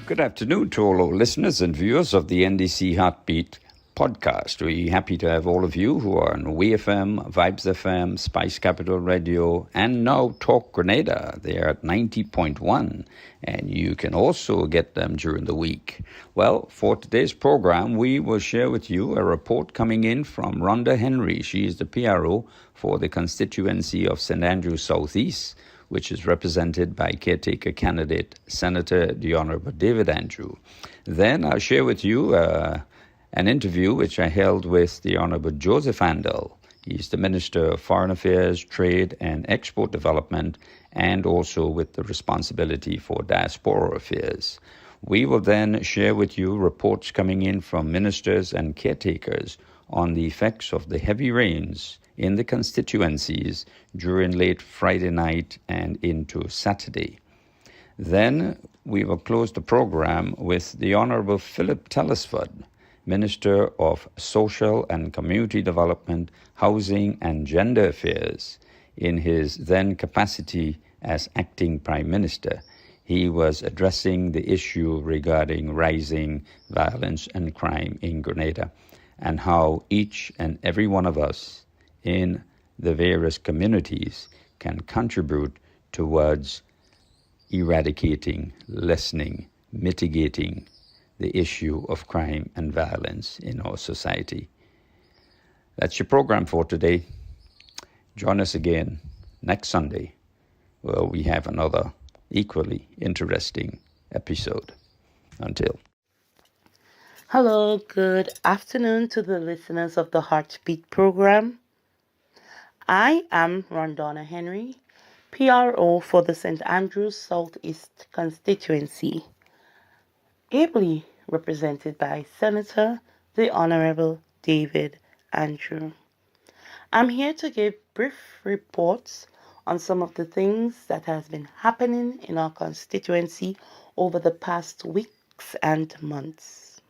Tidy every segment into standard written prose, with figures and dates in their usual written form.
Good afternoon to all our listeners and viewers of the NDC Heartbeat podcast. We're happy to have all of you who are on WeFM, Vibes FM, Spice Capital Radio, and now Talk Grenada. They are at 90.1, and you can also get them during the week. Well, for today's program, we will share with you a report coming in from Rhonda Henry. She is the PRO for the constituency of St. Andrews Southeast, which is represented by caretaker candidate Senator the Honourable David Andrew. Then I'll share with you an interview which I held with the Honourable Joseph Handel. He's the Minister of Foreign Affairs, Trade and Export Development, and also with the responsibility for diaspora affairs. We will then share with you reports coming in from ministers and caretakers on the effects of the heavy rains in the constituencies during late Friday night and into Saturday. Then we will close the program with the Honourable Philip Telesford, Minister of Social and Community Development, Housing and Gender Affairs, in his then capacity as acting Prime Minister. He was addressing the issue regarding rising violence and crime in Grenada and how each and every one of us in the various communities can contribute towards eradicating, lessening, mitigating the issue of crime and violence in our society. That's your program for today. Join us again next Sunday, where we have another equally interesting episode. Until. Hello, good afternoon to the listeners of the Heartbeat program. I am Rhonda Henry, PRO for the St. Andrews Southeast constituency, ably represented by Senator the Honourable David Andrew. I'm here to give brief reports on some of the things that has been happening in our constituency over the past weeks and months.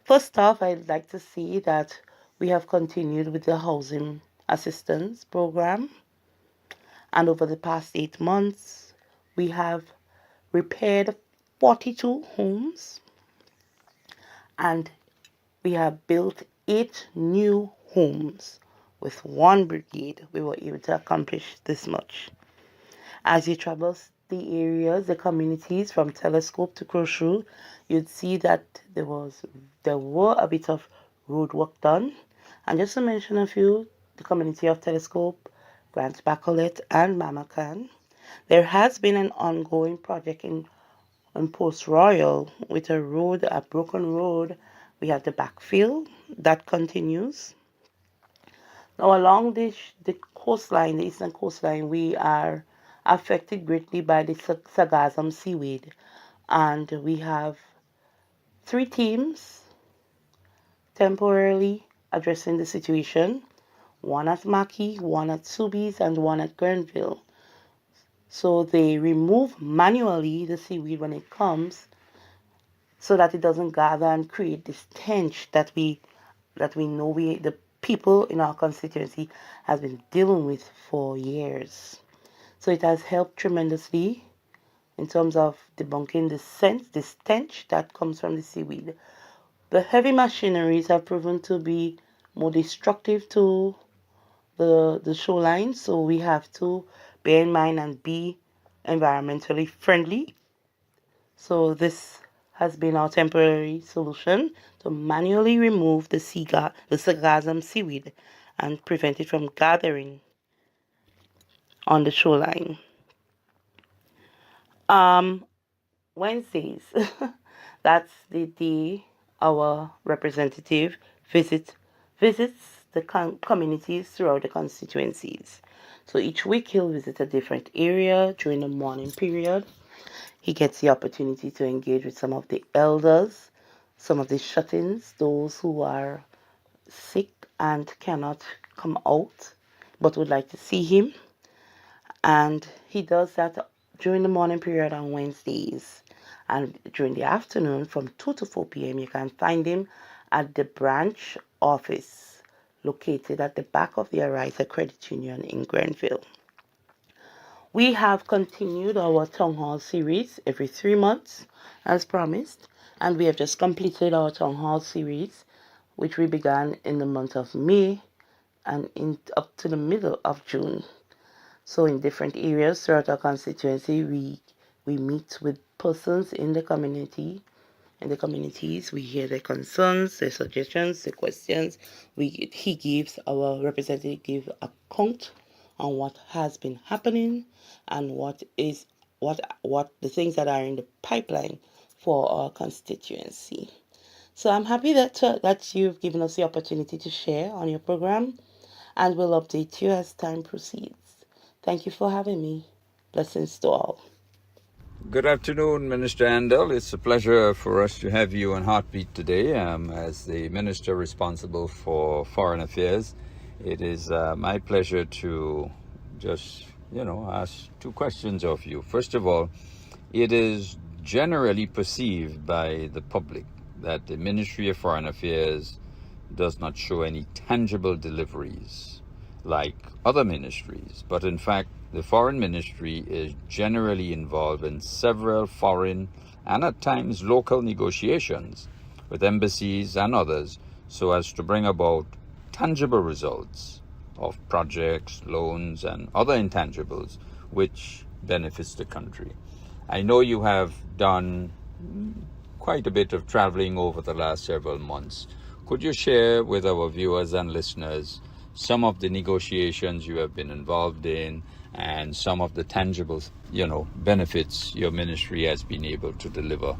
First off, I'd like to say that we have continued with the housing assistance program, and over the past 8 months, we have repaired 42 homes and we have built 8 new homes. With one brigade, we were able to accomplish this much. As you travel the areas, the communities from Telescope to Crochet, you'd see that there were a bit of road work done. And just to mention a few, the community of Telescope, Grants Bacolet, and Mamacan, there has been an ongoing project in Post Royal with a broken road. We have the backfill that continues. Now along the coastline, the eastern coastline, we are affected greatly by the sargassum seaweed, and we have 3 teams temporarily addressing the situation, one at Mackey, one at Subies, and one at Grenville. So they remove manually the seaweed when it comes so that it doesn't gather and create this stench that we know the people in our constituency has been dealing with for years. So it has helped tremendously in terms of debunking the stench that comes from the seaweed. The heavy machineries have proven to be more destructive to the shoreline, so we have to bear in mind and be environmentally friendly. So this has been our temporary solution to manually remove the sargassum seaweed and prevent it from gathering on the shoreline. Wednesdays, that's the day our representative visits the communities throughout the constituencies. So each week he'll visit a different area during the morning period. He gets the opportunity to engage with some of the elders, some of the shut-ins, those who are sick and cannot come out but would like to see him. And he does that during the morning period on Wednesdays. And during the afternoon from 2 to 4 p.m. you can find him at the branch office located at the back of the Ariza Credit Union in Grenville. We have continued our town hall series every 3 months, as promised, and we have just completed our town hall series, which we began in the month of May and up to the middle of June. So in different areas throughout our constituency, we meet with persons in the community, in the communities. We hear their concerns, their suggestions, their questions. Our representative gives account on what has been happening and what the things that are in the pipeline for our constituency. So I'm happy that you've given us the opportunity to share on your program, and we'll update you as time proceeds. Thank you for having me. Blessings to all. Good afternoon, Minister Handel. It's a pleasure for us to have you on Heartbeat today as the Minister responsible for Foreign Affairs. It is my pleasure to just, ask two questions of you. First of all, it is generally perceived by the public that the Ministry of Foreign Affairs does not show any tangible deliveries like other ministries, but in fact, the Foreign Ministry is generally involved in several foreign and at times local negotiations with embassies and others so as to bring about tangible results of projects, loans, and other intangibles which benefits the country. I know you have done quite a bit of traveling over the last several months. Could you share with our viewers and listeners some of the negotiations you have been involved in and some of the tangible, benefits your ministry has been able to deliver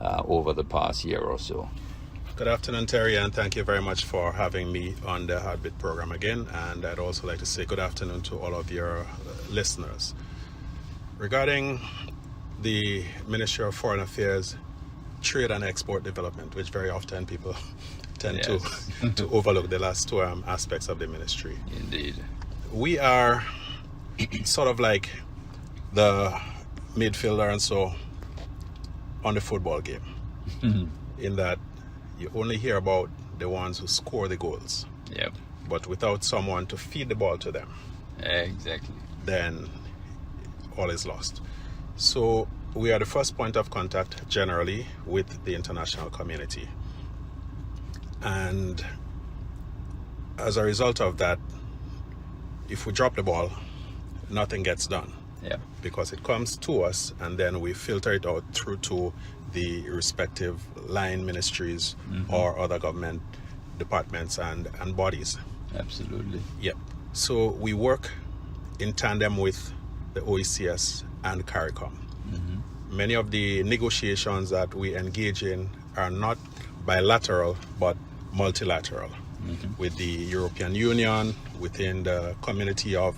over the past year or so? Good afternoon, Terry, and thank you very much for having me on the Heartbeat program again. And I'd also like to say good afternoon to all of your listeners. Regarding the Ministry of Foreign Affairs Trade and Export Development, which very often people tend to overlook the last two aspects of the ministry. Indeed. We are sort of like the midfielder and so on the football game, in that you only hear about the ones who score the goals. Yep. But without someone to feed the ball to them, Exactly. then all is lost. So we are the first point of contact generally with the international community. And as a result of that, if we drop the ball, nothing gets done. Yeah. Because it comes to us and then we filter it out through to the respective line ministries or other government departments and bodies. Absolutely. Yep. So we work in tandem with the OECS and CARICOM. Many of the negotiations that we engage in are not bilateral but multilateral with the European Union, within the community of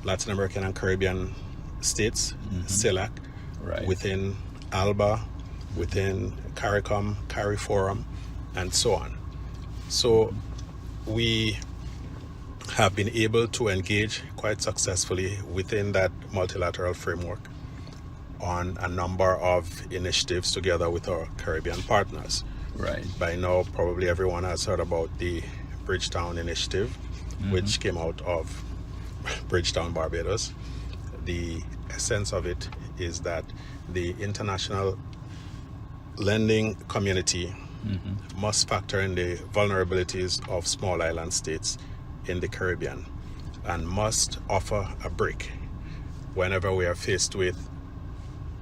Latin American and Caribbean states, CELAC, Right. within ALBA, within CARICOM, CARIFORUM, and so on. So we have been able to engage quite successfully within that multilateral framework on a number of initiatives together with our Caribbean partners. Right. By now, probably everyone has heard about the Bridgetown Initiative, which came out of Bridgetown, Barbados. The essence of it is that the international lending community must factor in the vulnerabilities of small island states in the Caribbean and must offer a break whenever we are faced with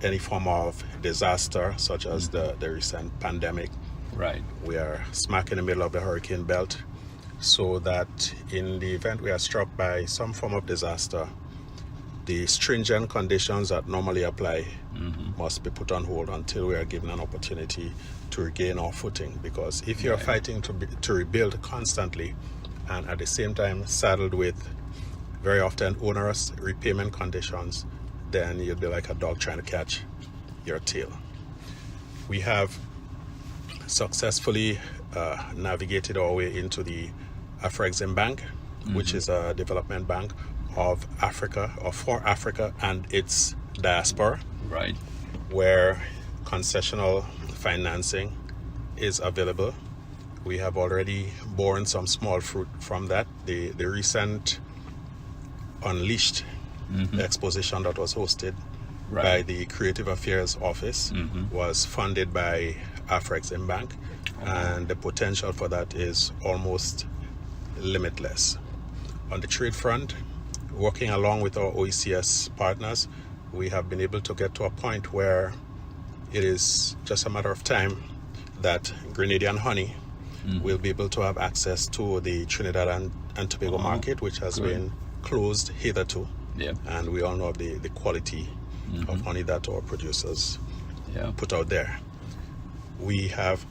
any form of disaster, such as the recent pandemic. Right. We are smack in the middle of the hurricane belt, so that in the event we are struck by some form of disaster, the stringent conditions that normally apply must be put on hold until we are given an opportunity to regain our footing. Because if you're fighting to rebuild constantly and at the same time saddled with very often onerous repayment conditions, then you'd be like a dog trying to catch your tail. We have successfully navigated our way into the Afrexim Bank, which is a development bank of Africa, or for Africa and its diaspora, Right. where concessional financing is available. We have already borne some small fruit from that. The recent Unleashed exposition that was hosted Right. by the Creative Affairs Office, was funded by Afrexim Bank, and the potential for that is almost limitless. On the trade front, working along with our OECS partners, we have been able to get to a point where it is just a matter of time that Grenadian honey will be able to have access to the Trinidad and Tobago market, which has been closed hitherto. Yeah. And we all know of the quality of honey that our producers put out there. We have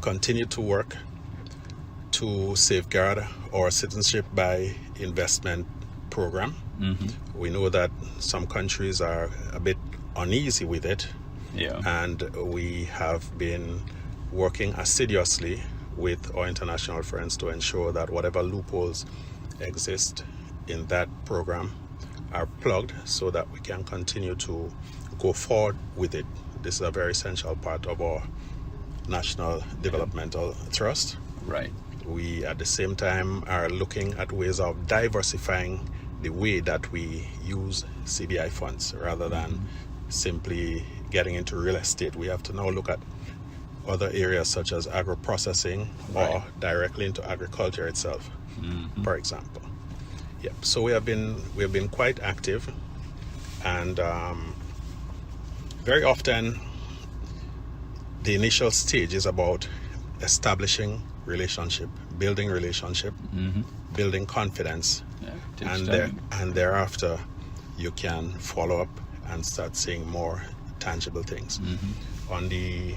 continued to work to safeguard our citizenship by investment program. We know that some countries are a bit uneasy with it, and we have been working assiduously with our international friends to ensure that whatever loopholes exist in that program are plugged so that we can continue to go forward with it. This is a very essential part of our national developmental thrust. Right. We at the same time are looking at ways of diversifying the way that we use CBI funds rather than simply getting into real estate. We have to now look at other areas such as agro-processing or directly into agriculture itself, for example. So we have been quite active, and very often the initial stage is about establishing relationship, building relationship, building confidence, and thereafter you can follow up and start seeing more tangible things. On the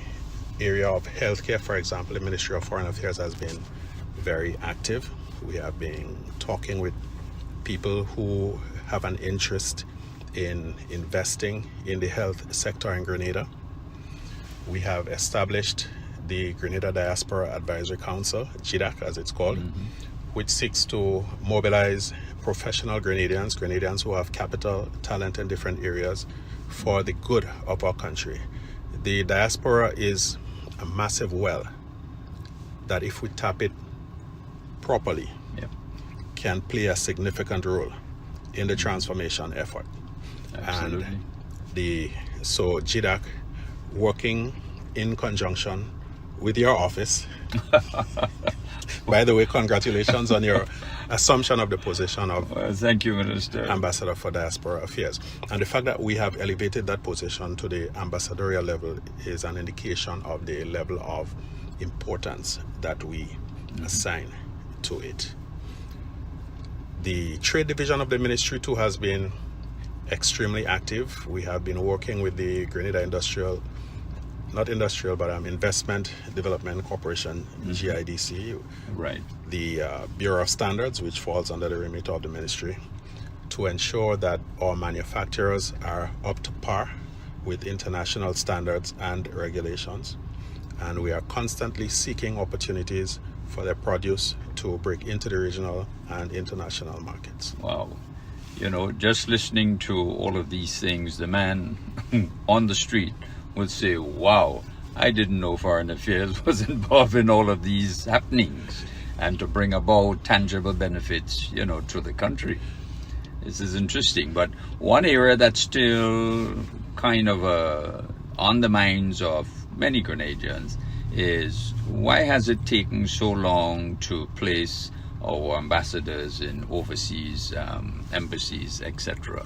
area of healthcare, for example, the Ministry of Foreign Affairs has been very active. We have been talking with people who have an interest in investing in the health sector in Grenada. We have established the Grenada Diaspora Advisory Council, GDAC as it's called, which seeks to mobilize professional Grenadians who have capital, talent in different areas for the good of our country. The diaspora is a massive well that, if we tap it properly, can play a significant role in the transformation effort. Absolutely. And so GDAC, working in conjunction with your office, by the way, congratulations on your assumption of the position of thank you, Minister. Ambassador for Diaspora Affairs. And the fact that we have elevated that position to the ambassadorial level is an indication of the level of importance that we assign to it. The trade division of the ministry too has been extremely active. We have been working with the Grenada Investment Development Corporation, GIDC, the Bureau of Standards, which falls under the remit of the ministry, to ensure that our manufacturers are up to par with international standards and regulations. And we are constantly seeking opportunities for their produce to break into the regional and international markets. Wow. You know, just listening to all of these things, the man on the street would say, wow, I didn't know Foreign Affairs was involved in all of these happenings and to bring about tangible benefits, you know, to the country. This is interesting. But one area that's still kind of on the minds of many Grenadians is, why has it taken so long to place our ambassadors in overseas embassies, etc.?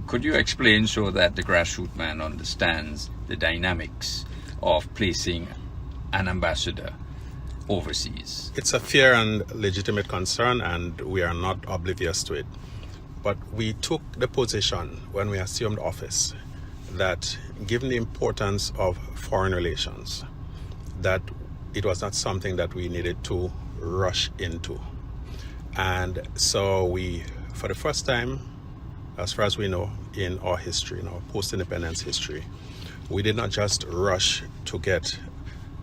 Could you explain so that the grassroots man understands the dynamics of placing an ambassador overseas? It's a fair and legitimate concern, and we are not oblivious to it. But we took the position when we assumed office that, given the importance of foreign relations, that it was not something that we needed to rush into. And so we, for the first time, as far as we know, in our history, in our post-independence history, we did not just rush to get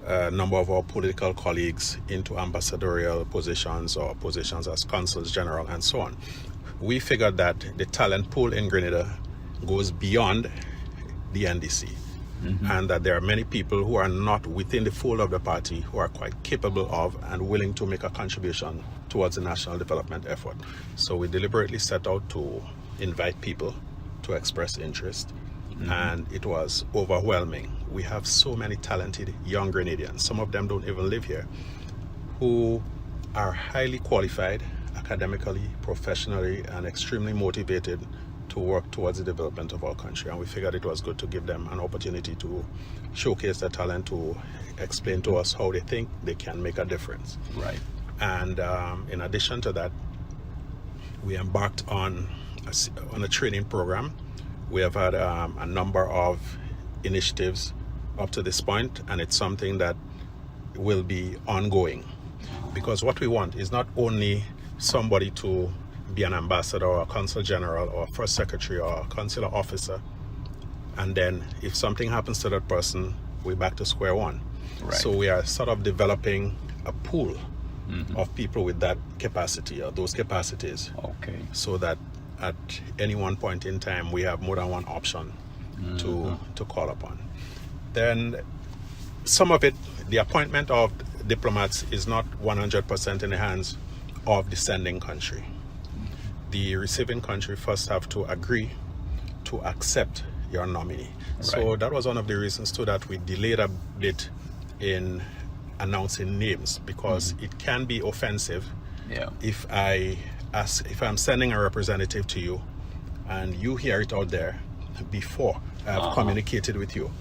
a number of our political colleagues into ambassadorial positions or positions as consuls general and so on. We figured that the talent pool in Grenada goes beyond the NDC. and that there are many people who are not within the fold of the party who are quite capable of and willing to make a contribution towards the national development effort. So we deliberately set out to invite people to express interest, and it was overwhelming. We have so many talented young Grenadians, some of them don't even live here, who are highly qualified academically, professionally, and extremely motivated to work towards the development of our country. And we figured it was good to give them an opportunity to showcase their talent, to explain to us how they think they can make a difference. Right. And in addition to that, we embarked on a training program. We have had a number of initiatives up to this point, and it's something that will be ongoing. Because what we want is not only somebody to be an ambassador or a consul general or first secretary or a consular officer, and then if something happens to that person, we're back to square one. Right. So we are sort of developing a pool of people with that capacity or those capacities. Okay. So that at any one point in time we have more than one option to call upon. Then some of it, the appointment of diplomats is not 100% in the hands of the sending country. The receiving country first have to agree to accept your nominee. Right. So that was one of the reasons too that we delayed a bit in announcing names, because it can be offensive if I'm sending a representative to you and you hear it out there before I have communicated with you,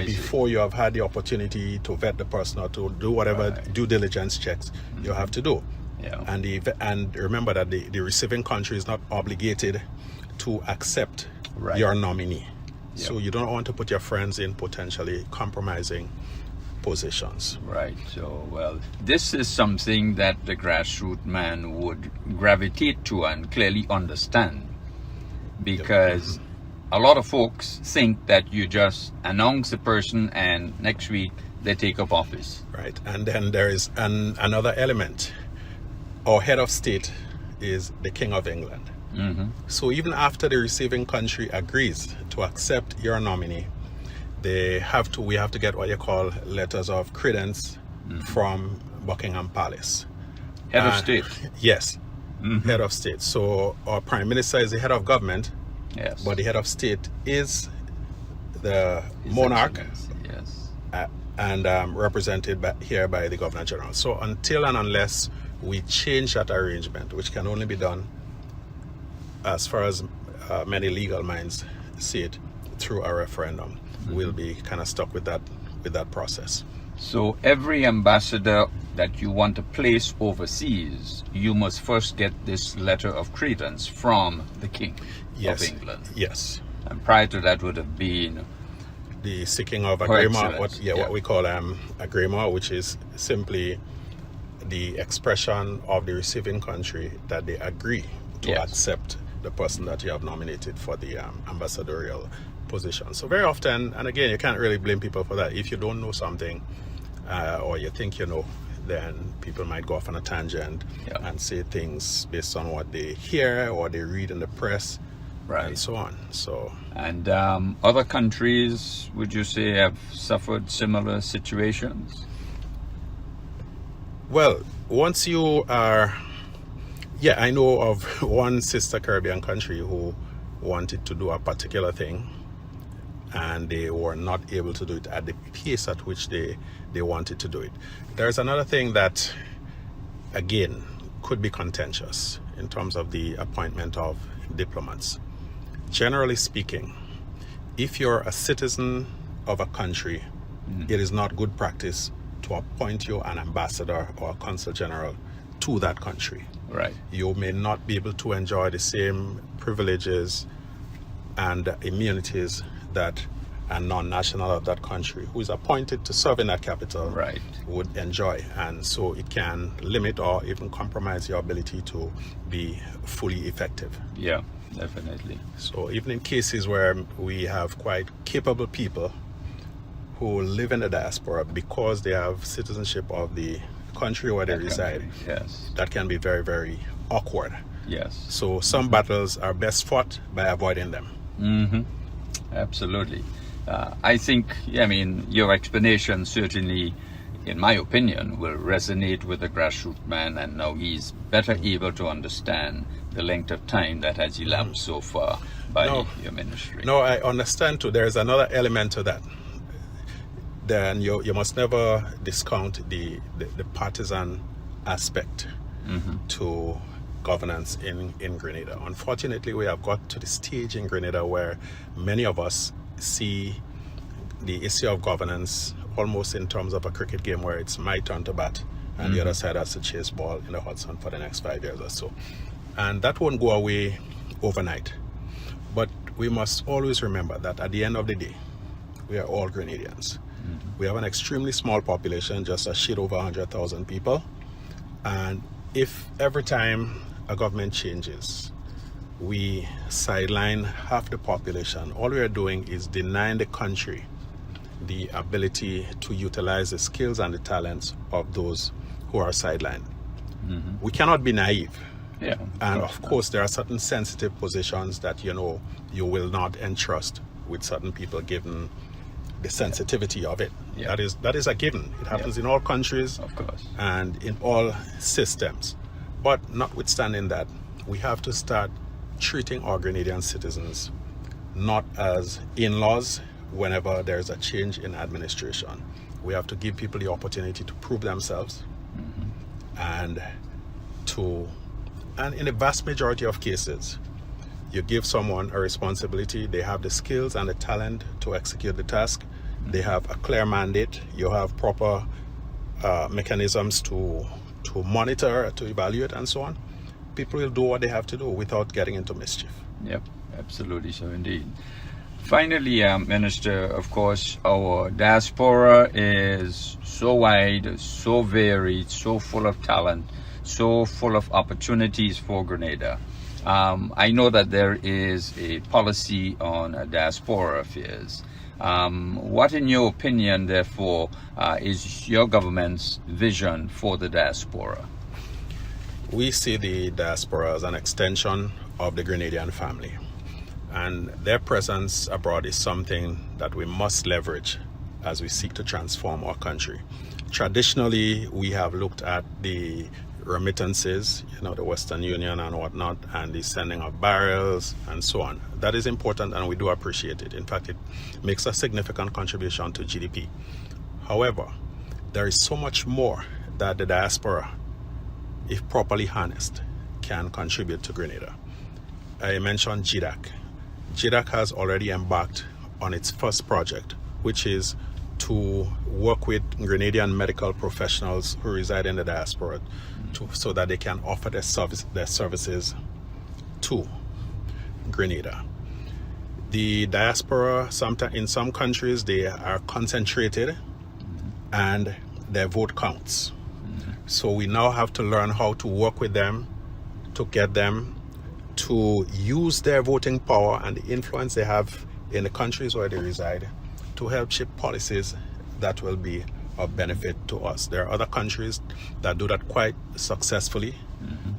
before you have had the opportunity to vet the person or to do whatever due diligence checks you have to do. Yeah. And remember that the receiving country is not obligated to accept your nominee. Yep. So you don't want to put your friends in potentially compromising positions. Right. So, well, this is something that the grassroots man would gravitate to and clearly understand, because a lot of folks think that you just announce the person and next week they take up office. Right. And then there is another element. Our head of state is the King of England. So even after the receiving country agrees to accept your nominee, we have to get what you call letters of credence from Buckingham Palace. Head of state. Yes, head of state. So our Prime Minister is the head of government, but the head of state is the monarch, and represented here by the Governor General. So until and unless we change that arrangement, which can only be done, as far as many legal minds see it, through a referendum, we'll be kind of stuck with that process. So every ambassador that you want to place overseas, you must first get this letter of credence from the King of England. Yes. And prior to that would have been the seeking of agreement, what we call agreement, which is simply the expression of the receiving country that they agree to accept the person that you have nominated for the ambassadorial position. So very often, and again, you can't really blame people for that. If you don't know something, or you think you know, then people might go off on a tangent and say things based on what they hear or they read in the press, and so on. So, and other countries, would you say, have suffered similar situations? Well, once you are, I know of one sister Caribbean country who wanted to do a particular thing, and they were not able to do it at the pace at which they wanted to do it. There's another thing that, again, could be contentious in terms of the appointment of diplomats. Generally speaking, if you're a citizen of a country, it is not good practice to appoint you an ambassador or a consul general to that country. Right. You may not be able to enjoy the same privileges and immunities that a non-national of that country who is appointed to serve in that capital would enjoy. And so it can limit or even compromise your ability to be fully effective. Yeah, definitely. So even in cases where we have quite capable people who live in the diaspora because they have citizenship of the country where they reside, that can be very, very awkward. Yes. So some battles are best fought by avoiding them. Absolutely. I think, your explanation certainly, in my opinion, will resonate with the grassroots man, and now he's better able to understand the length of time that has elapsed so far by your ministry. No, I understand too. There's another element to that. Then you must never discount the partisan aspect to governance in Grenada. Unfortunately, we have got to the stage in Grenada where many of us see the issue of governance almost in terms of a cricket game where it's my turn to bat and the other side has to chase ball in the Hudson for the next 5 years or so. And that won't go away overnight. But we must always remember that at the end of the day, we are all Grenadians. We have an extremely small population, just a shade over 100,000 people. And if every time a government changes, we sideline half the population, all we are doing is denying the country the ability to utilize the skills and the talents of those who are sidelined. We cannot be naive. Yeah, and of course, there are certain sensitive positions that you will not entrust with certain people given the sensitivity of it. Yeah. That is a given. It happens in all countries, of course, and in all systems. But notwithstanding that, we have to start treating our Grenadian citizens not as in-laws whenever there's a change in administration. We have to give people the opportunity to prove themselves, and in the vast majority of cases, you give someone a responsibility, they have the skills and the talent to execute the task, they have a clear mandate, you have proper mechanisms to monitor, to evaluate, and so on. People will do what they have to do without getting into mischief. Yep, absolutely so indeed. Finally, Minister, of course, our diaspora is so wide, so varied, so full of talent, so full of opportunities for Grenada. I know that there is a policy on diaspora affairs. What, in your opinion, therefore, is your government's vision for the diaspora? We see the diaspora as an extension of the Grenadian family. And their presence abroad is something that we must leverage as we seek to transform our country. Traditionally, we have looked at the remittances, the Western Union and whatnot, and the sending of barrels and so on. That is important and we do appreciate it. In fact, it makes a significant contribution to GDP. However, there is so much more that the diaspora, if properly harnessed, can contribute to Grenada. I mentioned GDAC. GDAC has already embarked on its first project, which is to work with Grenadian medical professionals who reside in the diaspora so that they can offer their services to Grenada. The diaspora, in some countries, they are concentrated and their vote counts. So we now have to learn how to work with them to get them to use their voting power and the influence they have in the countries where they reside to help shape policies that will be of benefit to us. There are other countries that do that quite successfully,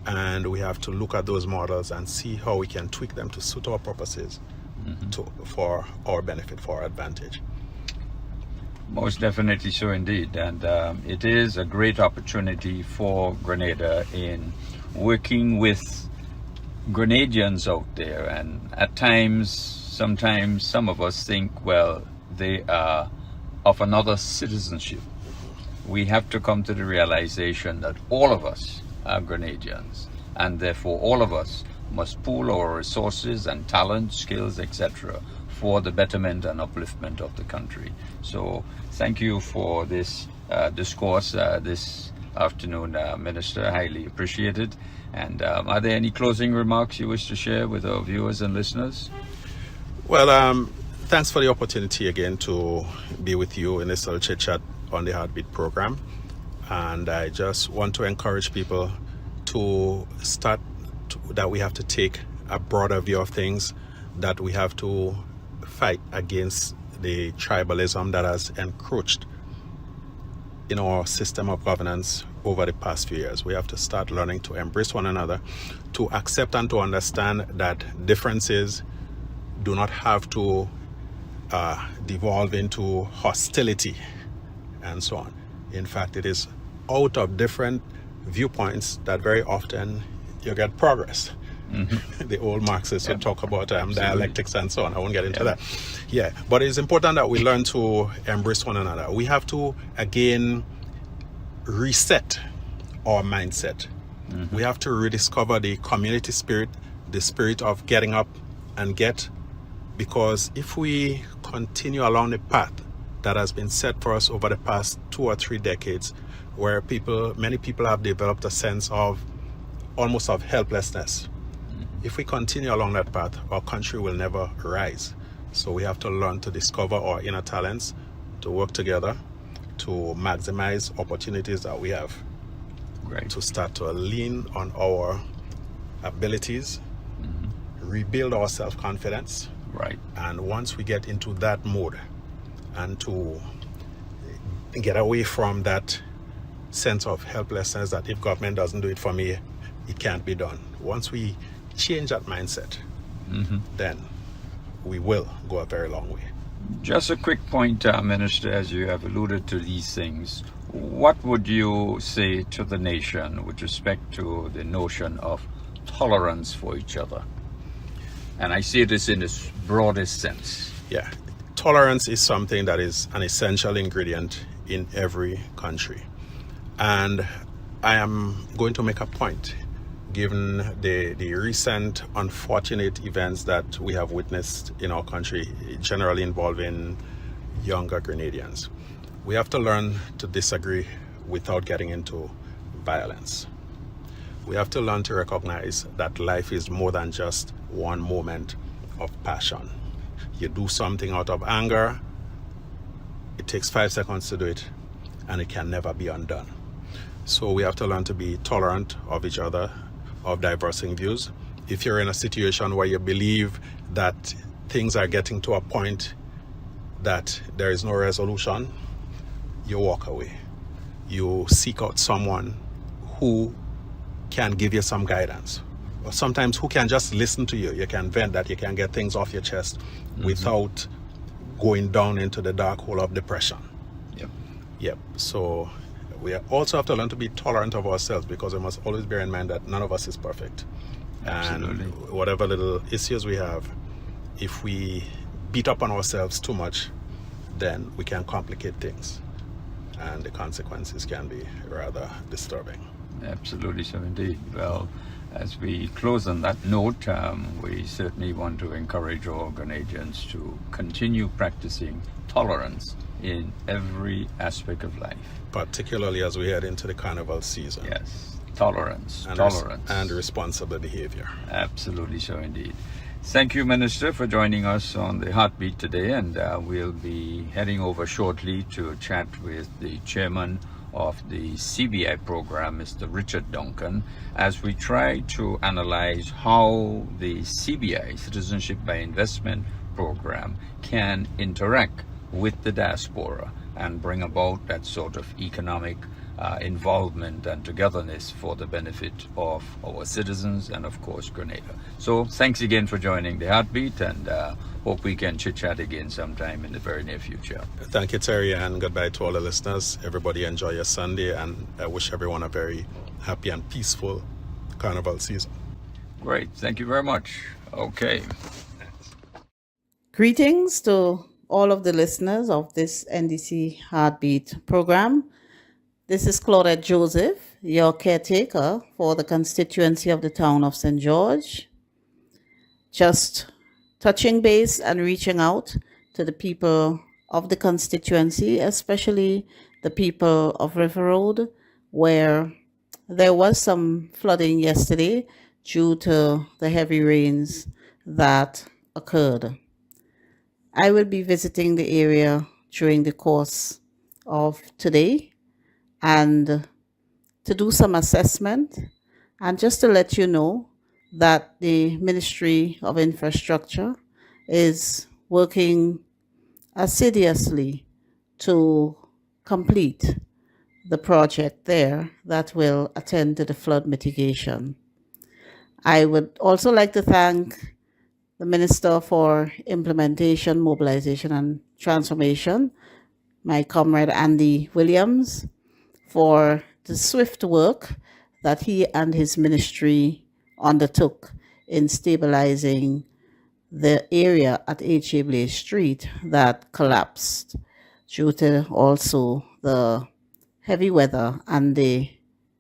and we have to look at those models and see how we can tweak them to suit our purposes for our benefit, for our advantage. Most definitely so indeed, and it is a great opportunity for Grenada in working with Grenadians out there, and at sometimes some of us think, well, they are of another citizenship. We have to come to the realization that all of us are Grenadians, and therefore all of us must pool our resources and talent, skills, etc. for the betterment and upliftment of the country. So thank you for this discourse this afternoon, Minister. Highly appreciated. And are there any closing remarks you wish to share with our viewers and listeners? Well, thanks for the opportunity again to be with you in this little chit chat on the Heartbeat program. And I just want to encourage people to that we have to take a broader view of things, that we have to fight against the tribalism that has encroached in our system of governance over the past few years. We have to start learning to embrace one another, to accept and to understand that differences do not have to devolve into hostility and so on. In fact, it is out of different viewpoints that very often you get progress. The old Marxists would talk about dialectics and so on. I won't get into that. Yeah, but it's important that we learn to embrace one another. We have to, again, reset our mindset. We have to rediscover the community spirit, the spirit of getting up and get, because if we continue along the path that has been set for us over the past 2 or 3 decades, where many people have developed a sense of almost of helplessness. If we continue along that path, our country will never rise. So we have to learn to discover our inner talents, to work together, to maximize opportunities that we have. Great. To start to lean on our abilities, rebuild our self-confidence. Right. And once we get into that mode and to get away from that sense of helplessness that if government doesn't do it for me, it can't be done. Once we change that mindset, then we will go a very long way. Just a quick point, Minister, as you have alluded to these things, what would you say to the nation with respect to the notion of tolerance for each other? And I say this in its broadest sense. Yeah, tolerance is something that is an essential ingredient in every country. And I am going to make a point, given the recent unfortunate events that we have witnessed in our country, generally involving younger Grenadians. We have to learn to disagree without getting into violence. We have to learn to recognize that life is more than just one moment of passion. You do something out of anger, it takes 5 seconds to do it, and it can never be undone. So we have to learn to be tolerant of each other, of diverging views. If you're in a situation where you believe that things are getting to a point that there is no resolution, you walk away. You seek out someone who can give you some guidance, or sometimes who can just listen to you. You can vent that, you can get things off your chest without going down into the dark hole of depression. Yep. So we also have to learn to be tolerant of ourselves, because we must always bear in mind that none of us is perfect. Absolutely. And whatever little issues we have, if we beat up on ourselves too much, then we can complicate things, and the consequences can be rather disturbing. Absolutely so indeed. Well, as we close on that note, we certainly want to encourage all Grenadians to continue practicing tolerance in every aspect of life. Particularly as we head into the carnival season. Yes, tolerance. And responsible behavior. Absolutely so indeed. Thank you, Minister, for joining us on the Heartbeat today, and we'll be heading over shortly to chat with the chairman of the CBI program, Mr. Richard Duncan, as we try to analyze how the CBI, Citizenship by Investment program, can interact with the diaspora and bring about that sort of economic involvement and togetherness for the benefit of our citizens and, of course, Grenada. So thanks again for joining the Heartbeat, and hope we can chit-chat again sometime in the very near future. Thank you, Terry, and goodbye to all the listeners. Everybody enjoy your Sunday, and I wish everyone a very happy and peaceful carnival season. Great. Thank you very much. Okay. Greetings to all of the listeners of this NDC Heartbeat program. This is Claudette Joseph, your caretaker for the constituency of the town of St. George. Just touching base and reaching out to the people of the constituency, especially the people of River Road, where there was some flooding yesterday due to the heavy rains that occurred. I will be visiting the area during the course of today, and to do some assessment, and just to let you know that the Ministry of Infrastructure is working assiduously to complete the project there that will attend to the flood mitigation. I would also like to thank the Minister for Implementation, Mobilization and Transformation, my comrade Andy Williams, for the swift work that he and his ministry undertook in stabilizing the area at H.A. Blaze Street that collapsed due to also the heavy weather and the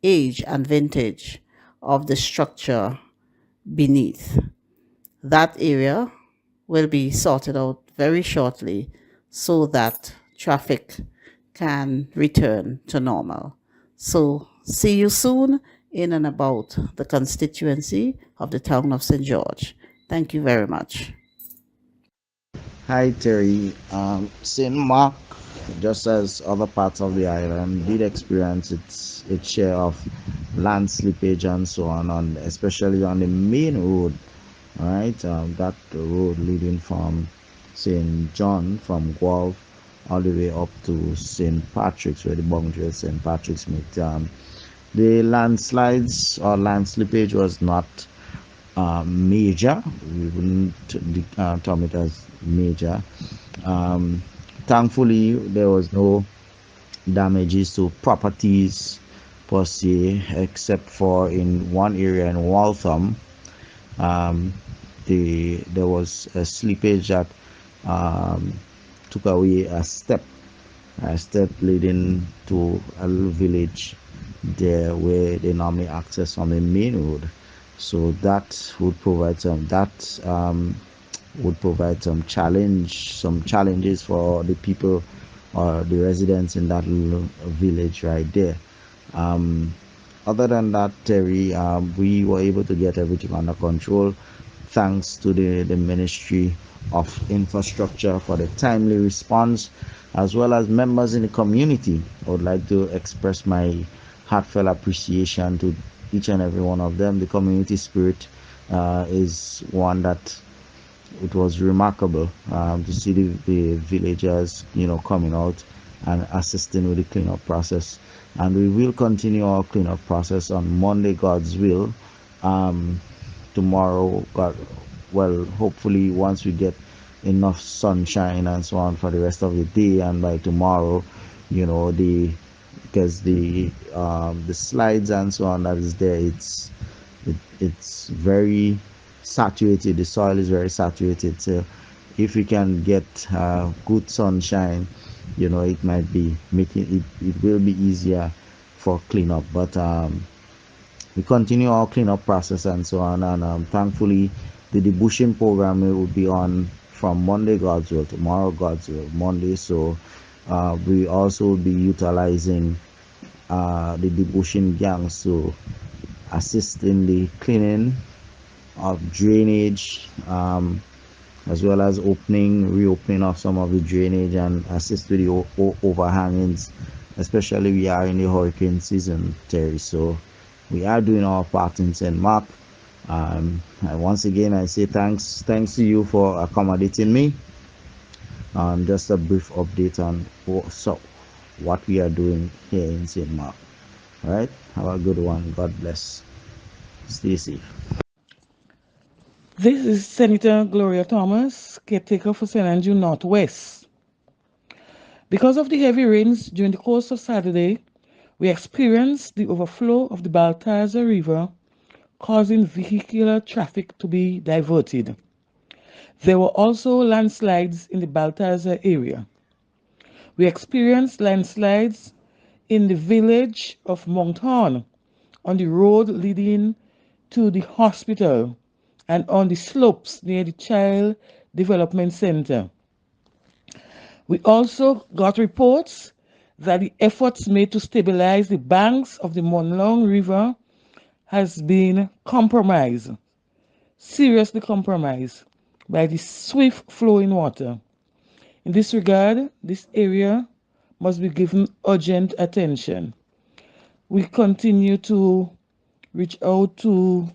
age and vintage of the structure beneath. That area will be sorted out very shortly so that traffic can return to normal. So, see you soon in and about the constituency of the town of St. George. Thank you very much. Hi Terry. St. Mark, just as other parts of the island, did experience its share of land slippage and so on, especially on the main road. All right, that road leading from St. John from Guelph all the way up to St. Patrick's, where the boundary of St. Patrick's meet. The landslides or land slippage was not major. We wouldn't term it as major. Um, Thankfully, there was no damages to properties per se, except for in one area in Waltham. Um, there was a slippage that um, took away a step leading to a little village there where they normally access on the main road. So that would provide some challenges for the people or the residents in that little village right there. Um, Other than that, Terry, we were able to get everything under control thanks to the Ministry of Infrastructure for the timely response, as well as members in the community. I would like to express my heartfelt appreciation to each and every one of them. The community spirit is one that it was remarkable to see the villagers, coming out and assisting with the cleanup process. And we will continue our cleanup process on Monday, God's will. Tomorrow, hopefully once we get enough sunshine and so on for the rest of the day, and by tomorrow, because the slides and so on that is there, it's very saturated. The soil is very saturated. So if we can get good sunshine, it might be it will be easier for cleanup. But we continue our cleanup process and so on. And thankfully, the debushing program will be on from Monday, God's will, tomorrow, God's will, Monday. So we also will be utilizing the debushing gangs to assist in the cleaning of drainage, as well as reopening of some of the drainage and assist with the overhangings, especially we are in the hurricane season, Terry. So we are doing our part in St. Mark. And once again, I say thanks to you for accommodating me. Just a brief update on what we are doing here in St. Mark. All right, have a good one. God bless. Stay safe. This is Senator Gloria Thomas, caretaker for St. Andrew Northwest. Because of the heavy rains during the course of Saturday, we experienced the overflow of the Baltazar River, causing vehicular traffic to be diverted. There were also landslides in the Baltazar area. We experienced landslides in the village of Mount Horn, on the road leading to the hospital, and on the slopes near the Child Development Center. We also got reports that the efforts made to stabilize the banks of the Monlong River has been compromised, seriously compromised, by the swift flowing water. In this regard, this area must be given urgent attention. We continue to reach out to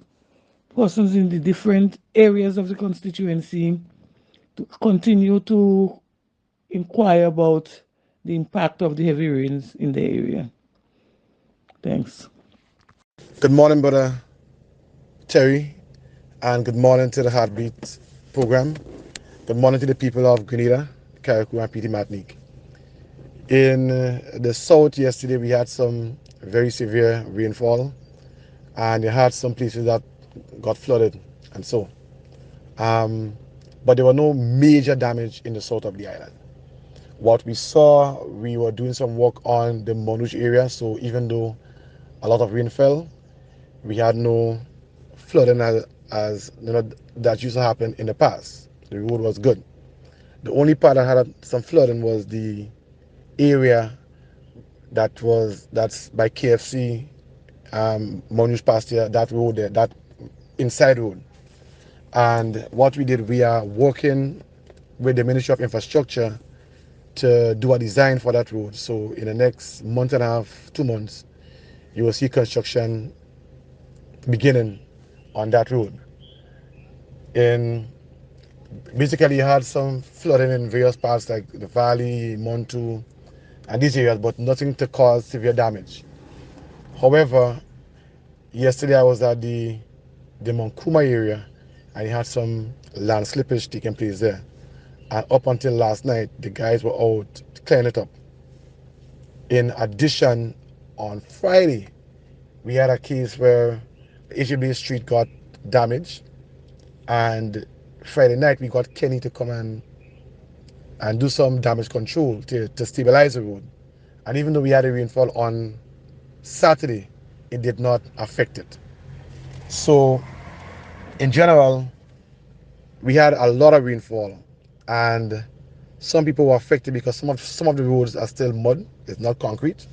persons in the different areas of the constituency to continue to inquire about the impact of the heavy rains in the area. Thanks. Good morning, brother Terry, and good morning to the Heartbeat program. Good morning to the people of Grenada, Carriacou, and PT Martinique. In the south yesterday, we had some very severe rainfall, and you had some places that got flooded and so. But there were no major damage in the south of the island. What we saw, we were doing some work on the Monush area, so even though a lot of rain fell, we had no flooding as you know that used to happen in the past. The road was good. The only part that had some flooding was the area that's by KFC, Monush Pasture, that road there, that inside road. And what we did, we are working with the Ministry of Infrastructure to do a design for that road. So in the next month and a half, 2 months, you will see construction beginning on that road. And basically, you had some flooding in various parts like the valley, Montu, and these areas, but nothing to cause severe damage. However, yesterday I was at the Monkuma area, and you had some land slippage taking place there. And up until last night, the guys were out clearing it up. In addition, on Friday, we had a case where HB Street got damaged, and Friday night we got Kenny to come and do some damage control to stabilize the road. And even though we had a rainfall on Saturday, it did not affect it. So in general, we had a lot of rainfall, and some people were affected because some of the roads are still mud. It's not concrete,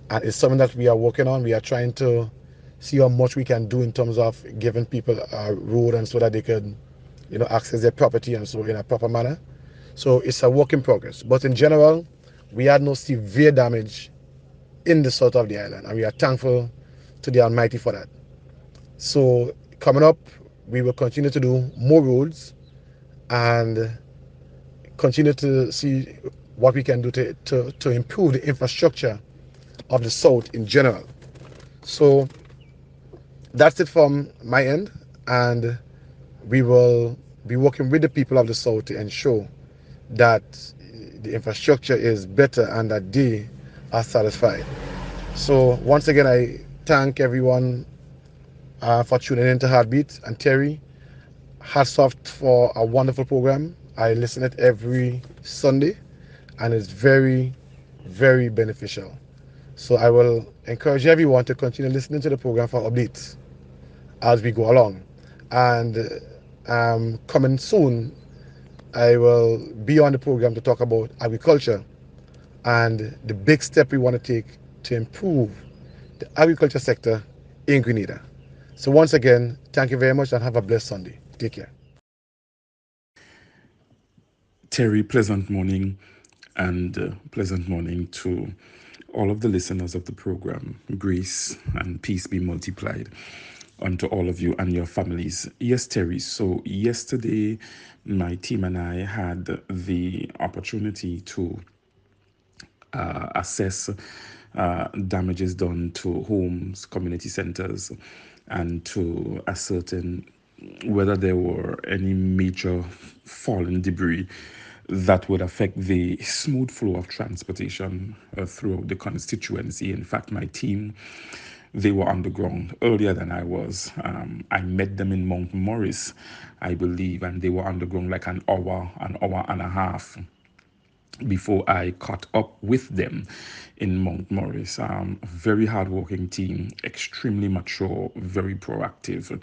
and it's something that we are working on. We are trying to see how much we can do in terms of giving people a road and so that they could, access their property and so in a proper manner. So it's a work in progress. But in general, we had no severe damage in the south of the island, and we are thankful to the Almighty for that. So coming up, we will continue to do more roads and continue to see what we can do to improve the infrastructure of the south in general. So that's it from my end, and we will be working with the people of the south to ensure that the infrastructure is better and that they are satisfied. So once again, I thank everyone for tuning in to Heartbeat. And Terry, hats off for a wonderful program. I listen it every Sunday, and it's very, very beneficial. So I will encourage everyone to continue listening to the program for updates as we go along. And coming soon, I will be on the program to talk about agriculture and the big step we want to take to improve the agriculture sector in Grenada. So once again, thank you very much and have a blessed Sunday. Take care. Terry, pleasant morning, and pleasant morning to all of the listeners of the program. Grace and peace be multiplied unto all of you and your families. Yes, Terry, so yesterday my team and I had the opportunity to assess damages done to homes, community centers, and to ascertain whether there were any major fallen debris that would affect the smooth flow of transportation throughout the constituency. In fact, my team, they were on the ground earlier than I was. I met them in Mount Morris, I believe, and they were on the ground like an hour and a half before I caught up with them in Mount Morris. Very hardworking team, extremely mature, very proactive,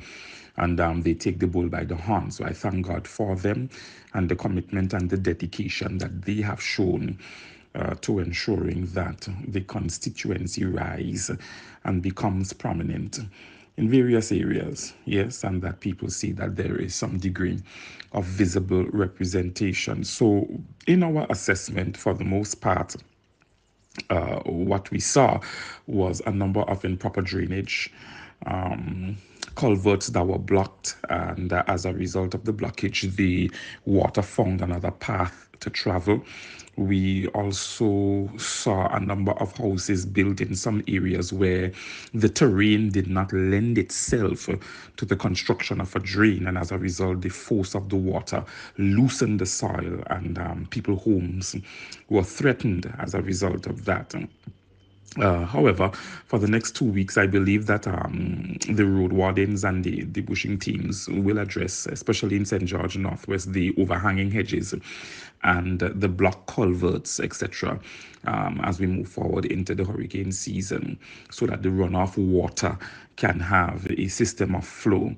and they take the bull by the horn. So I thank God for them and the commitment and the dedication that they have shown to ensuring that the constituency rise and becomes prominent in various areas, yes, and that people see that there is some degree of visible representation. So, in our assessment, for the most part, what we saw was a number of improper drainage, culverts that were blocked, and as a result of the blockage, the water found another path to travel. We also saw a number of houses built in some areas where the terrain did not lend itself to the construction of a drain, and as a result, the force of the water loosened the soil, and people's homes were threatened as a result of that. However, for the next 2 weeks, I believe that the road wardens and the bushing teams will address, especially in St. George Northwest, the overhanging hedges and the block culverts, etc., as we move forward into the hurricane season, so that the runoff water can have a system of flow.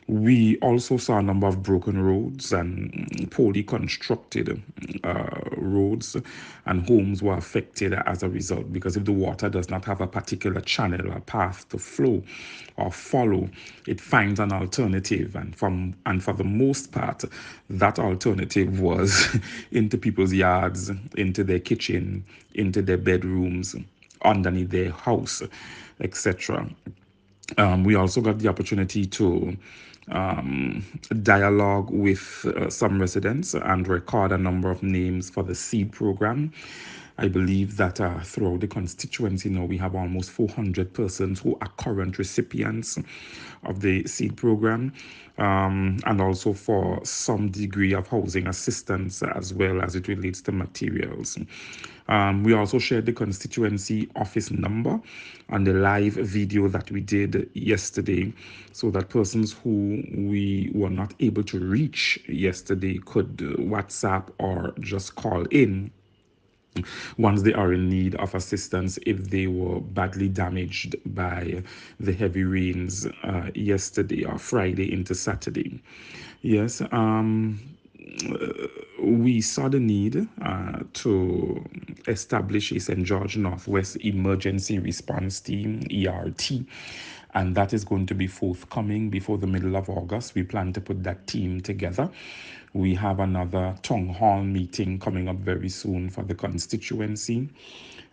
We also saw a number of broken roads and poorly constructed roads, and homes were affected as a result, because if the water does not have a particular channel or path to flow or follow, it finds an alternative, and for the most part, that alternative was into people's yards, into their kitchen, into their bedrooms, underneath their house, etc. We also got the opportunity to dialogue with some residents and record a number of names for the seed program. I believe that throughout the constituency now we have almost 400 persons who are current recipients of the seed program, and also for some degree of housing assistance as well as it relates to materials. We also shared the constituency office number on the live video that we did yesterday, so that persons who we were not able to reach yesterday could WhatsApp or just call in once they are in need of assistance if they were badly damaged by the heavy rains yesterday or Friday into Saturday. Yes, we saw the need to establish a St. George Northwest Emergency Response Team, ERT, and that is going to be forthcoming before the middle of August. We plan to put that team together. We have another town hall meeting coming up very soon for the constituency,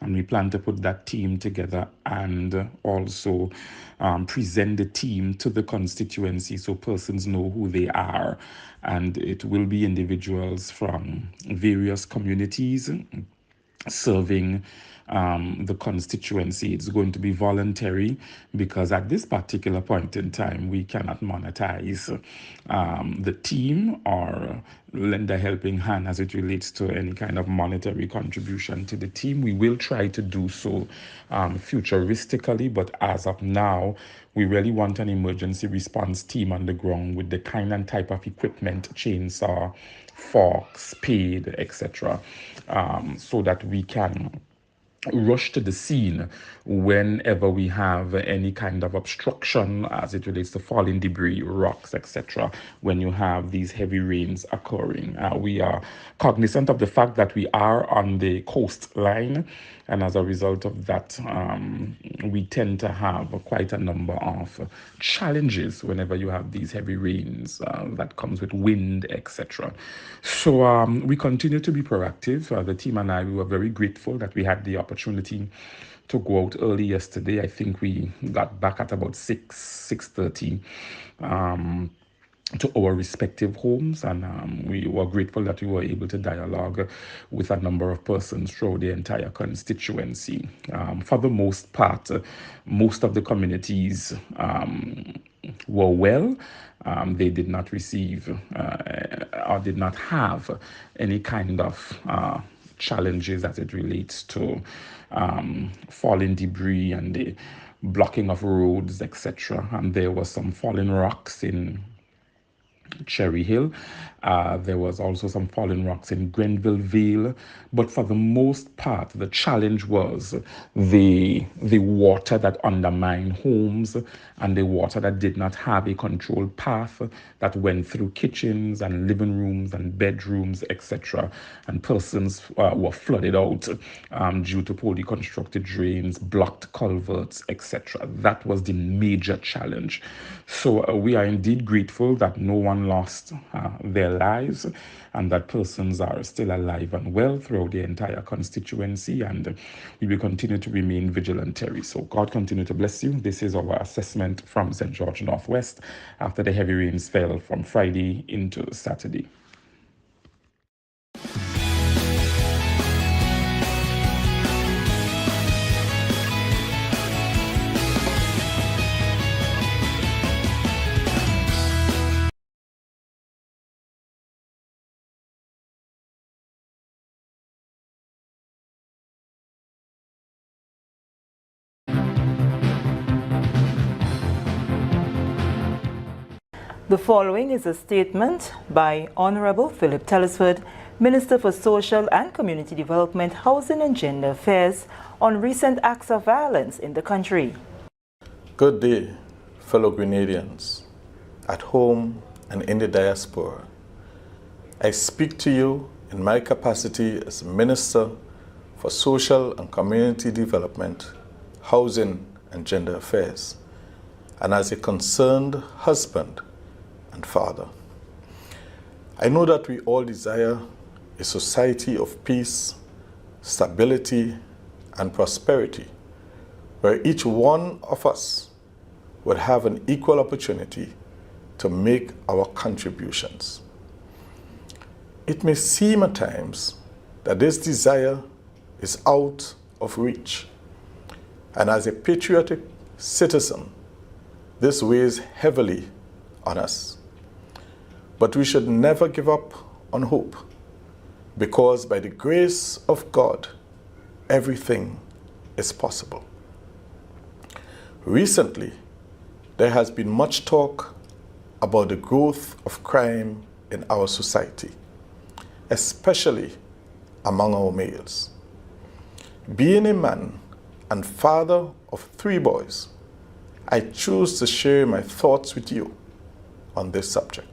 and we plan to put that team together and also present the team to the constituency so persons know who they are. And it will be individuals from various communities serving the constituency. It's going to be voluntary, because at this particular point in time, we cannot monetize the team or lend a helping hand as it relates to any kind of monetary contribution to the team. We will try to do so futuristically, but as of now, we really want an emergency response team on the ground with the kind and type of equipment, chainsaw, forks, spade, etc., so that we can rush to the scene whenever we have any kind of obstruction as it relates to falling debris, rocks, etc., when you have these heavy rains occurring. We are cognizant of the fact that we are on the coastline, and as a result of that, we tend to have quite a number of challenges whenever you have these heavy rains that comes with wind, etc. So we continue to be proactive. The team and I, we were very grateful that we had the opportunity to go out early yesterday. I think we got back at about 6:30 to our respective homes, and we were grateful that we were able to dialogue with a number of persons throughout the entire constituency. For the most part, most of the communities were well. They did not receive or did not have any kind of challenges as it relates to falling debris and the blocking of roads, etc. And there was some falling rocks in Cherry Hill. There was also some fallen rocks in Grenville Vale, but for the most part, the challenge was the water that undermined homes and the water that did not have a controlled path that went through kitchens and living rooms and bedrooms, etc. And persons were flooded out due to poorly constructed drains, blocked culverts, etc. That was the major challenge. So we are indeed grateful that no one lost their lives and that persons are still alive and well throughout the entire constituency, and we will continue to remain vigilant, Terry. So God continue to bless you. This is our assessment from St. George Northwest after the heavy rains fell from Friday into Saturday. The following is a statement by Honorable Philip Tellisford, Minister for Social and Community Development, Housing and Gender Affairs, on recent acts of violence in the country. Good day, fellow Grenadians, at home and in the diaspora. I speak to you in my capacity as Minister for Social and Community Development, Housing and Gender Affairs, and as a concerned husband and father. I know that we all desire a society of peace, stability, and prosperity, where each one of us would have an equal opportunity to make our contributions. It may seem at times that this desire is out of reach, and as a patriotic citizen, this weighs heavily on us. But we should never give up on hope, because by the grace of God, everything is possible. Recently, there has been much talk about the growth of crime in our society, especially among our males. Being a man and father of 3 boys, I choose to share my thoughts with you on this subject.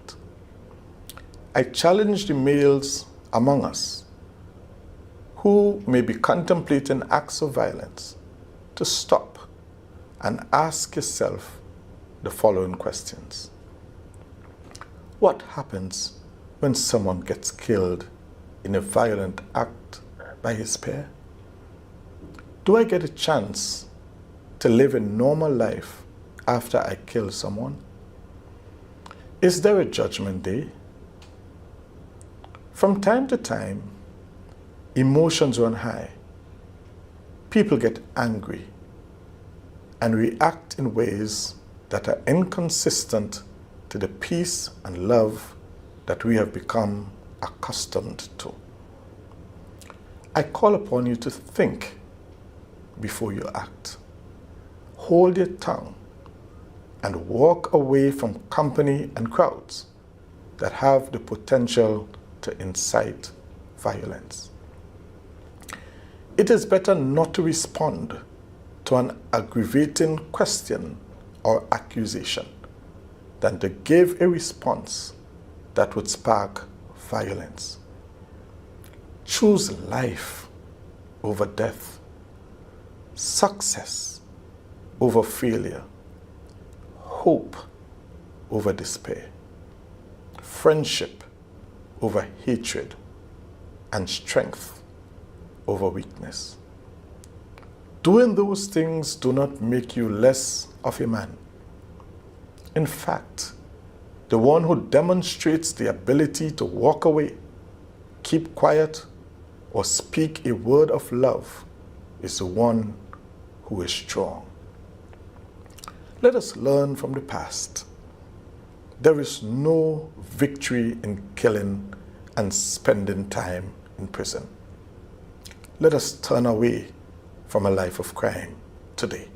I challenge the males among us who may be contemplating acts of violence to stop and ask yourself the following questions. What happens when someone gets killed in a violent act by his pair? Do I get a chance to live a normal life after I kill someone? Is there a judgment day? From time to time, emotions run high. People get angry and react in ways that are inconsistent to the peace and love that we have become accustomed to. I call upon you to think before you act. Hold your tongue and walk away from company and crowds that have the potential to incite violence. It is better not to respond to an aggravating question or accusation than to give a response that would spark violence. Choose life over death, success over failure, hope over despair, friendship over hatred, and strength over weakness. Doing those things do not make you less of a man. In fact, the one who demonstrates the ability to walk away, keep quiet, or speak a word of love is the one who is strong. Let us learn from the past. There is no victory in killing and spending time in prison. Let us turn away from a life of crime today.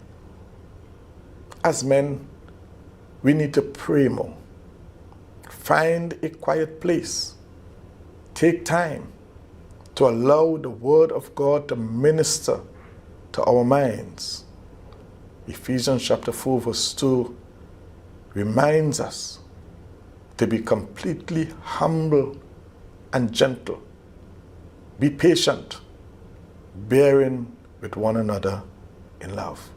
As men, we need to pray more. Find a quiet place. Take time to allow the Word of God to minister to our minds. Ephesians chapter 4 verse 2 reminds us to be completely humble and gentle. Be patient, bearing with one another in love.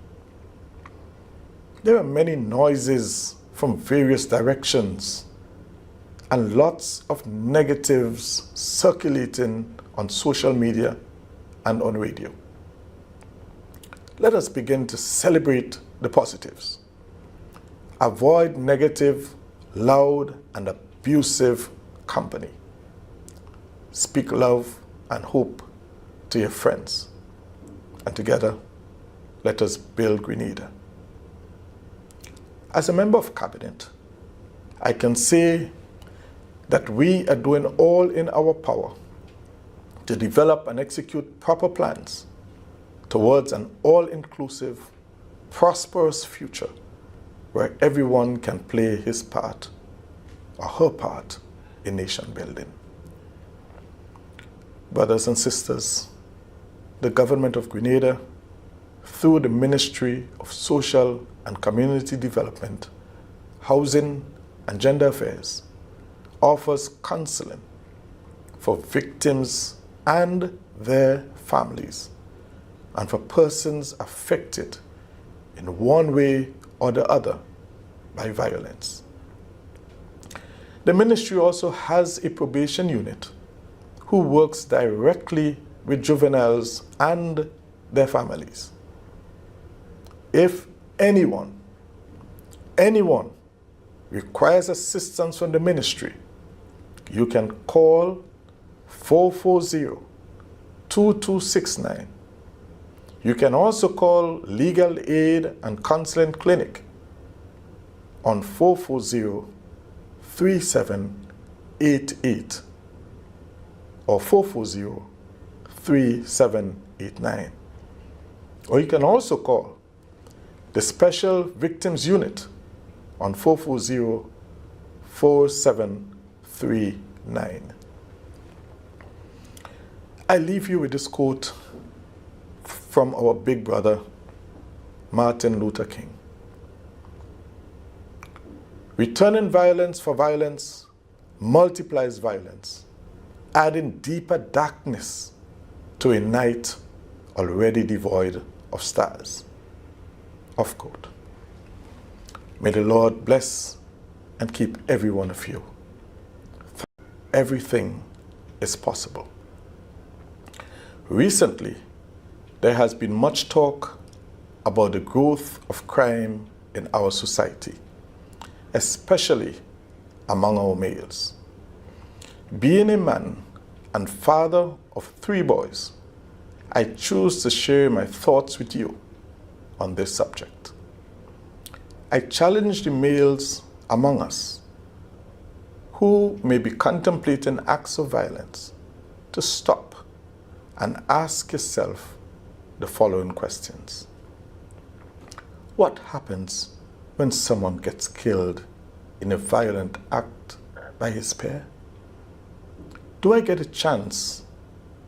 There are many noises from various directions and lots of negatives circulating on social media and on radio. Let us begin to celebrate the positives. Avoid negative, loud, and abusive company. Speak love and hope to your friends. And together, let us build Grenada. As a member of cabinet, I can say that we are doing all in our power to develop and execute proper plans towards an all-inclusive, prosperous future where everyone can play his part or her part in nation building. Brothers and sisters, the government of Grenada, through the Ministry of Social and Community Development, Housing and Gender Affairs, offers counseling for victims and their families, and for persons affected in one way or the other by violence. The ministry also has a probation unit who works directly with juveniles and their families. If anyone requires assistance from the ministry, you can call 440-2269. You can also call Legal Aid and Counseling Clinic on 440-3788 or 440-3789. Or you can also call the Special Victims Unit on 440-4739. I leave you with this quote from our big brother, Martin Luther King. Returning violence for violence multiplies violence, adding deeper darkness to a night already devoid of stars. Off quote. May the Lord bless and keep every one of you. Everything is possible. Recently, there has been much talk about the growth of crime in our society, especially among our males. Being a man and father of 3 boys, I choose to share my thoughts with you on this subject. I challenge the males among us who may be contemplating acts of violence to stop and ask yourself the following questions. What happens when someone gets killed in a violent act by his pair? Do I get a chance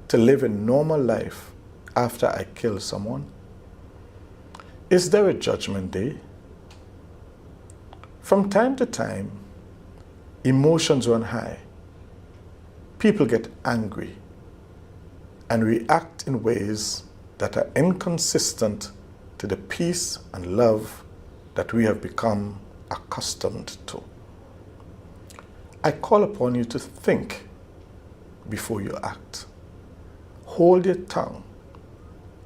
to live a normal life after I kill someone? Is there a judgment day? From time to time, emotions run high. People get angry and react in ways that are inconsistent to the peace and love that we have become accustomed to. I call upon you to think before you act. Hold your tongue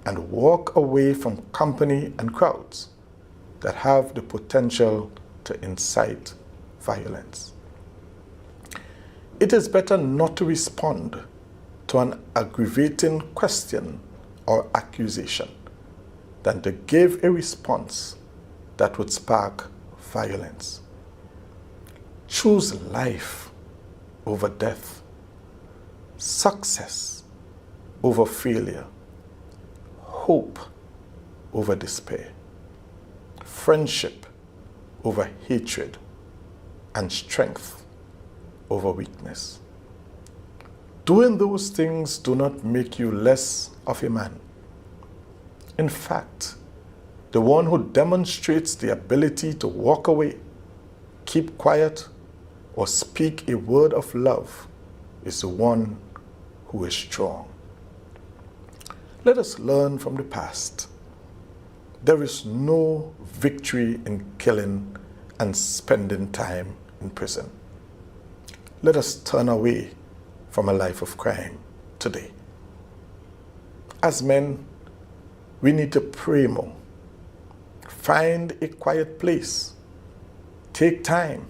and walk away from company and crowds that have the potential to incite violence. It is better not to respond to an aggravating question or accusation than to give a response that would spark violence. Choose life over death, success over failure, hope over despair, friendship over hatred, and strength over weakness. Doing those things do not make you less of a man. In fact, the one who demonstrates the ability to walk away, keep quiet, or speak a word of love is the one who is strong. Let us learn from the past. There is no victory in killing and spending time in prison. Let us turn away from a life of crime today. As men, we need to pray more. Find a quiet place. Take time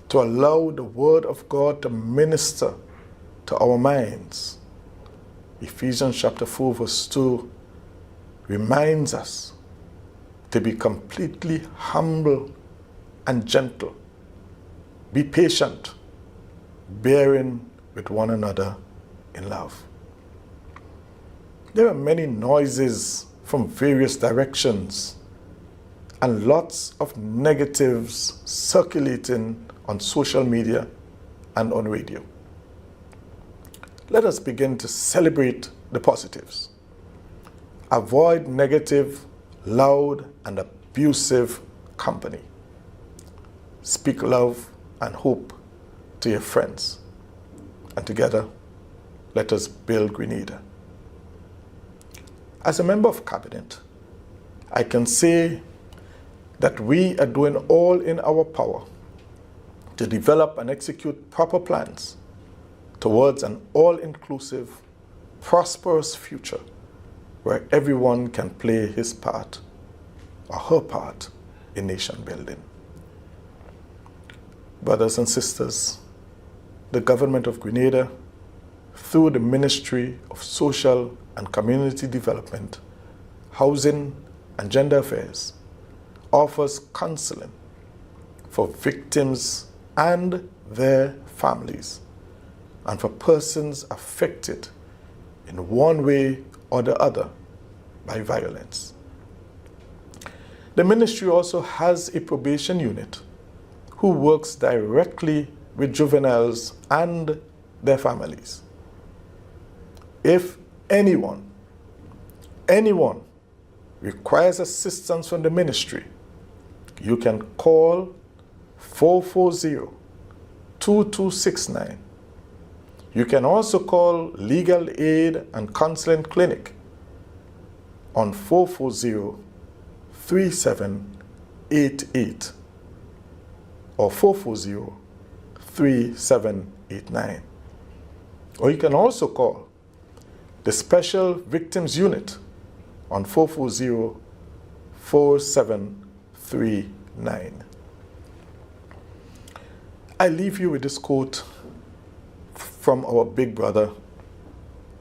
to allow the Word of God to minister to our minds. Ephesians chapter 4 verse 2 reminds us to be completely humble and gentle. Be patient, bearing with one another in love. There are many noises from various directions and lots of negatives circulating on social media and on radio. Let us begin to celebrate the positives. Avoid negative, loud, and abusive company. Speak love and hope to your friends. And together, let us build Grenada. As a member of cabinet, I can say that we are doing all in our power to develop and execute proper plans towards an all-inclusive, prosperous future where everyone can play his part or her part in nation building. Brothers and sisters, the government of Grenada, through the Ministry of Social and Community Development, Housing and Gender Affairs, offers counseling for victims and their families, and for persons affected in one way or the other by violence. The ministry also has a probation unit who works directly with juveniles and their families. If anyone requires assistance from the ministry, you can call 440-2269. You can also call Legal Aid and Counseling Clinic on 440-3788 or 440-3789. Or you can also call the Special Victims Unit on 440-4739. I leave you with this quote from our big brother,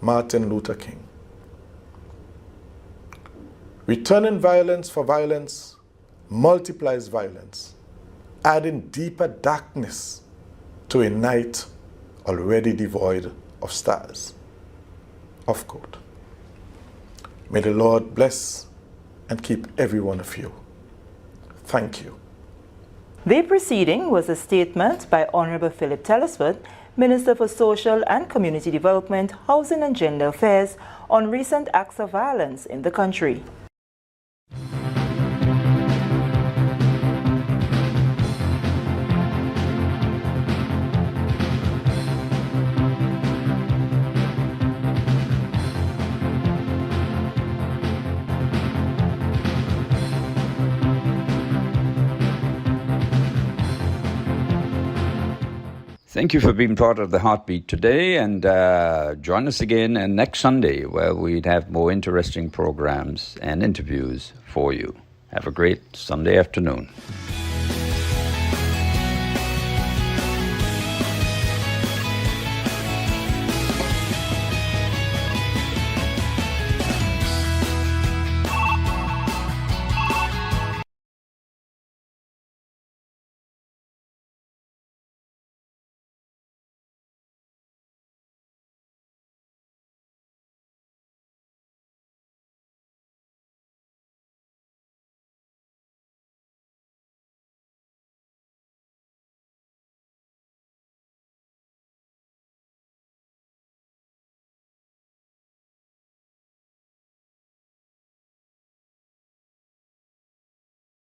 Martin Luther King. Returning violence for violence multiplies violence, adding deeper darkness to a night already devoid of stars. Off quote. May the Lord bless and keep every one of you. Thank you. The proceeding was a statement by Honorable Philip Telesford, Minister for Social and Community Development, Housing and Gender Affairs, on recent acts of violence in the country. Thank you for being part of the Heartbeat today, and join us again next Sunday where we'd have more interesting programs and interviews for you. Have a great Sunday afternoon.